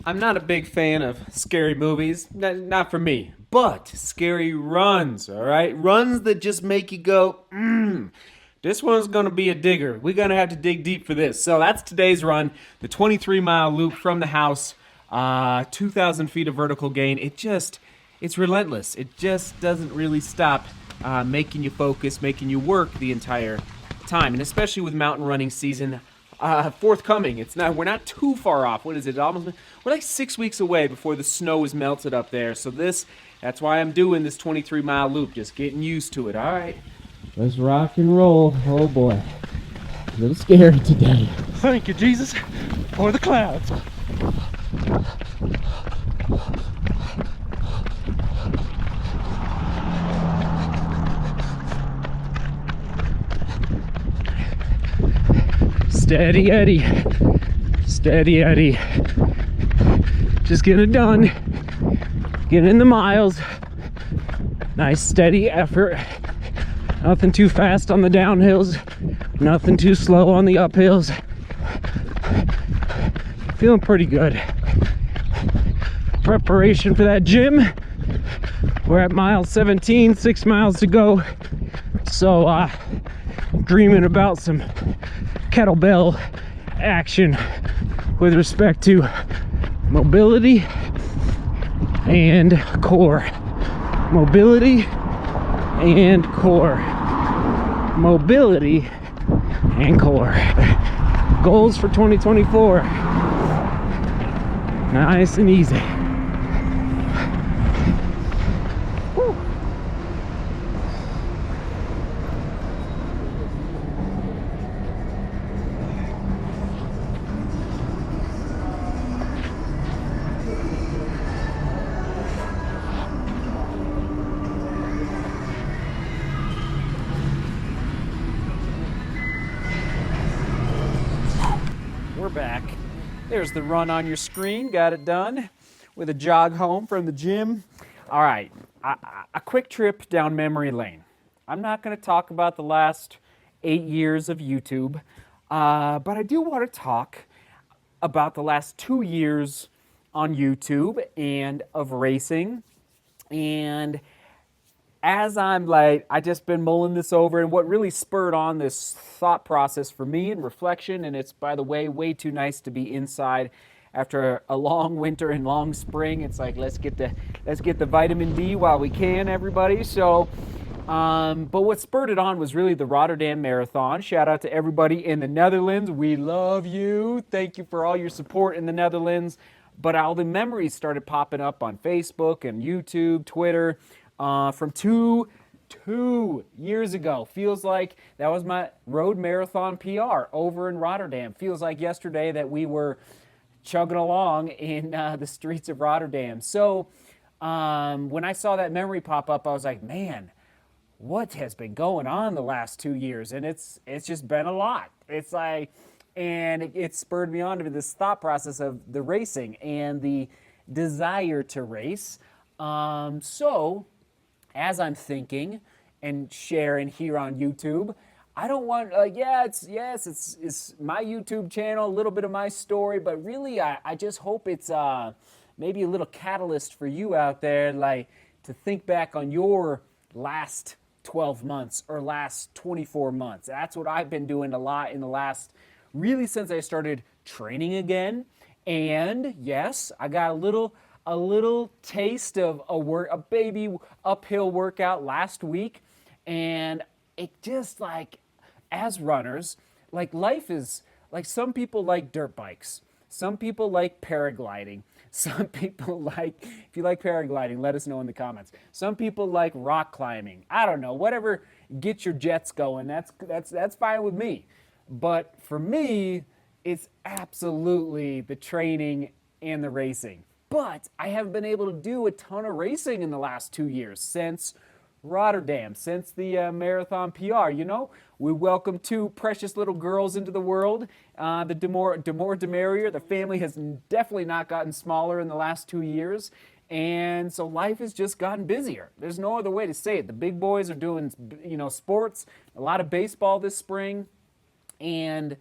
I'm not a big fan of scary movies, not for me, but scary runs, all right? Runs that just make you go, this one's gonna be a digger. We're gonna have to dig deep for this. So that's today's run, the 23-mile loop from the house, 2,000 feet of vertical gain. It's relentless. It just doesn't really stop making you focus, making you work the entire time, and especially with mountain running season forthcoming. We're not too far off. What is it? We're like 6 weeks away before the snow is melted up there. So that's why I'm doing this 23-mile loop, just getting used to it. All right, let's rock and roll. Oh boy, a little scary today. Thank you, Jesus, for the clouds. Steady Eddie, steady Eddie. Just getting it done, getting in the miles. Nice steady effort. Nothing too fast on the downhills, nothing too slow on the uphills. Feeling pretty good. Preparation for that gym. We're at mile 17, 6 miles to go. So dreaming about some kettlebell action with respect to mobility and core. Mobility and core. Mobility and core. Goals for 2024. Nice and easy. We're back. There's the run on your screen. Got it done with a jog home from the gym. All right, a quick trip down memory lane. I'm not going to talk about the last 8 years of YouTube, but I do want to talk about the last 2 years on YouTube and of racing. And as I just been mulling this over, and what really spurred on this thought process for me and reflection, and it's, by the way too nice to be inside after a long winter and long spring. It's like, let's get the vitamin D while we can, everybody. So, but what spurred it on was really the Rotterdam Marathon. Shout out to everybody in the Netherlands. We love you. Thank you for all your support in the Netherlands. But all the memories started popping up on Facebook and YouTube, Twitter, from two years ago. Feels like that was my road marathon PR over in Rotterdam. Feels like yesterday that we were chugging along in the streets of Rotterdam. So when I saw that memory pop up, I was like, man, what has been going on the last 2 years? And it's just been a lot. It's like, and it spurred me on to this thought process of the racing and the desire to race. So as I'm thinking and sharing here on YouTube, I don't want, it's my YouTube channel, a little bit of my story, but really I just hope it's maybe a little catalyst for you out there, like to think back on your last 12 months or last 24 months. That's what I've been doing a lot in the last, really since I started training again. And yes, I got a little taste of a baby uphill workout last week, and it just, like, as runners, like, life is like, some people like dirt bikes, some people like paragliding, some people like, if you like paragliding, let us know in the comments. Some people like rock climbing. I don't know, whatever gets your jets going, that's fine with me. But for me, it's absolutely the training and the racing. But I haven't been able to do a ton of racing in the last 2 years since Rotterdam, since the marathon PR. You know, we welcomed 2 precious little girls into the world. The DeMoor, the family has definitely not gotten smaller in the last 2 years. And so life has just gotten busier. There's no other way to say it. The big boys are doing, sports, a lot of baseball this spring. And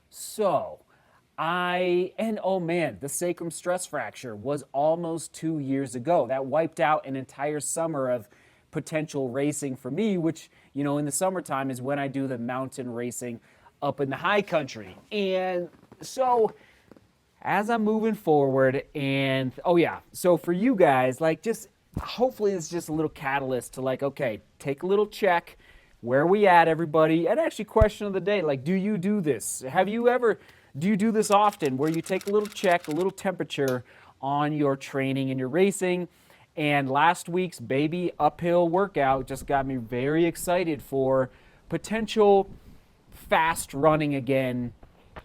so oh man, the sacrum stress fracture was almost 2 years ago. That wiped out an entire summer of potential racing for me, which, in the summertime is when I do the mountain racing up in the high country. And so as I'm moving forward, and oh yeah, so for you guys, like, just hopefully it's just a little catalyst to, like, okay, take a little check. Where are we at, everybody? And actually, question of the day, like, do you do this? Do you do this often, where you take a little check, a little temperature on your training and your racing? And last week's baby uphill workout just got me very excited for potential fast running again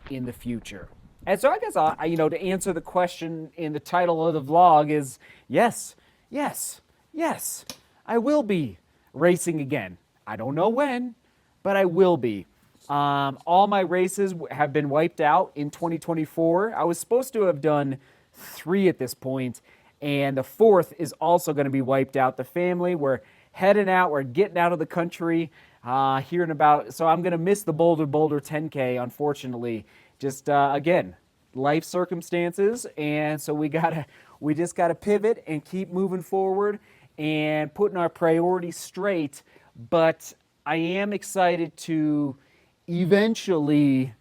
in the future. And so I guess, to answer the question in the title of the vlog is yes, I will be racing again. I don't know when, but I will be. All my races have been wiped out in 2024. I was supposed to have done 3 at this point, and the 4th is also going to be wiped out. The family, we're heading out, we're getting out of the country here in about, so I'm going to miss the Boulder 10K, unfortunately. Just, again, life circumstances, and so we just got to pivot and keep moving forward and putting our priorities straight. But I am excited to eventually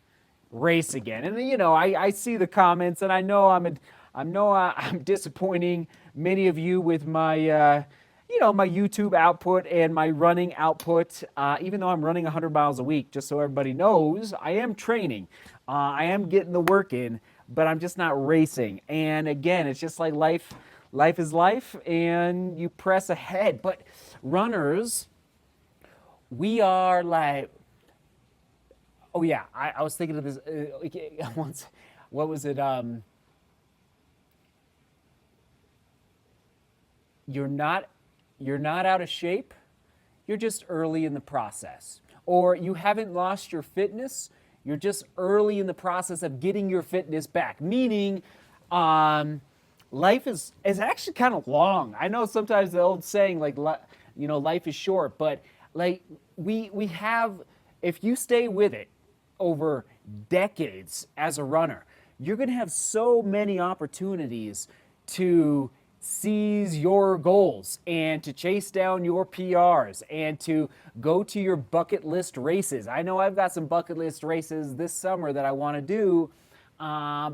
race again. And I see the comments, and I know I'm disappointing many of you with my my YouTube output and my running output. Even though I'm running 100 miles a week, just so everybody knows, I am training. I am getting the work in, but I'm just not racing. And again, it's just like life is life, and you press ahead. But runners, we are like, oh yeah, I was thinking of this once. What was it? You're not out of shape. You're just early in the process. Or you haven't lost your fitness. You're just early in the process of getting your fitness back. Meaning, life is actually kind of long. I know sometimes the old saying, like, life is short, but like we have, if you stay with it over decades as a runner, you're going to have so many opportunities to seize your goals and to chase down your PRs and to go to your bucket list races. I know I've got some bucket list races this summer that I want to do,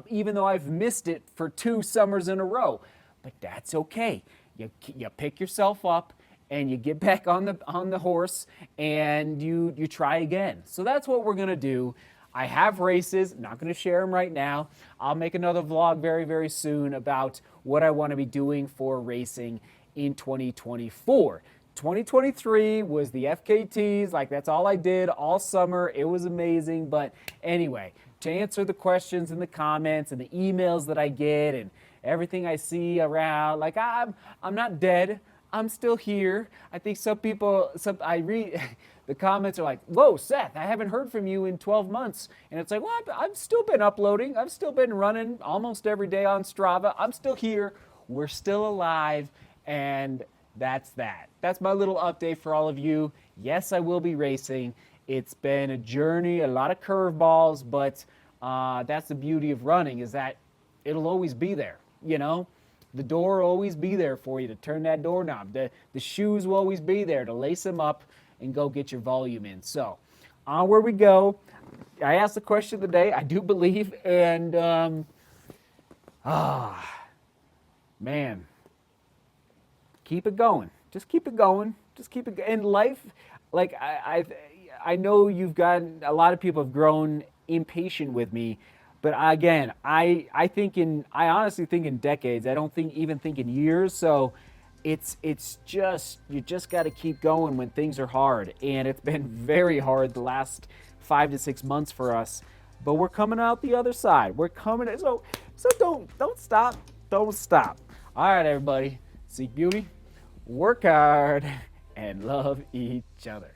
even though I've missed it for 2 summers in a row. But that's okay. You pick yourself up and you get back on the horse and you try again. So that's what we're going to do. I have races, not going to share them right now. I'll make another vlog very, very soon about what I want to be doing for racing in 2024. 2023 was the FKTs, like that's all I did all summer. It was amazing. But anyway, to answer the questions in the comments and the emails that I get and everything I see around, like I'm not dead. I'm still here. I think some people, I read the comments are like, whoa, Seth, I haven't heard from you in 12 months. And it's like, well, I've still been uploading. I've still been running almost every day on Strava. I'm still here. We're still alive. And that's that. That's my little update for all of you. Yes, I will be racing. It's been a journey, a lot of curveballs, but that's the beauty of running, is that it'll always be there, The door will always be there for you to turn that doorknob. The shoes will always be there to lace them up and go get your volume in. So, where we go. I asked the question of the day, I do believe, and man, keep it going. Just keep it going. Just keep it going. In life, like I know you've gotten, a lot of people have grown impatient with me. But again, I honestly think in decades. I don't even think in years. So it's just, you just got to keep going when things are hard. And it's been very hard the last 5 to 6 months for us. But we're coming out the other side. We're coming. So don't stop. Don't stop. All right, everybody. Seek beauty, work hard, and love each other.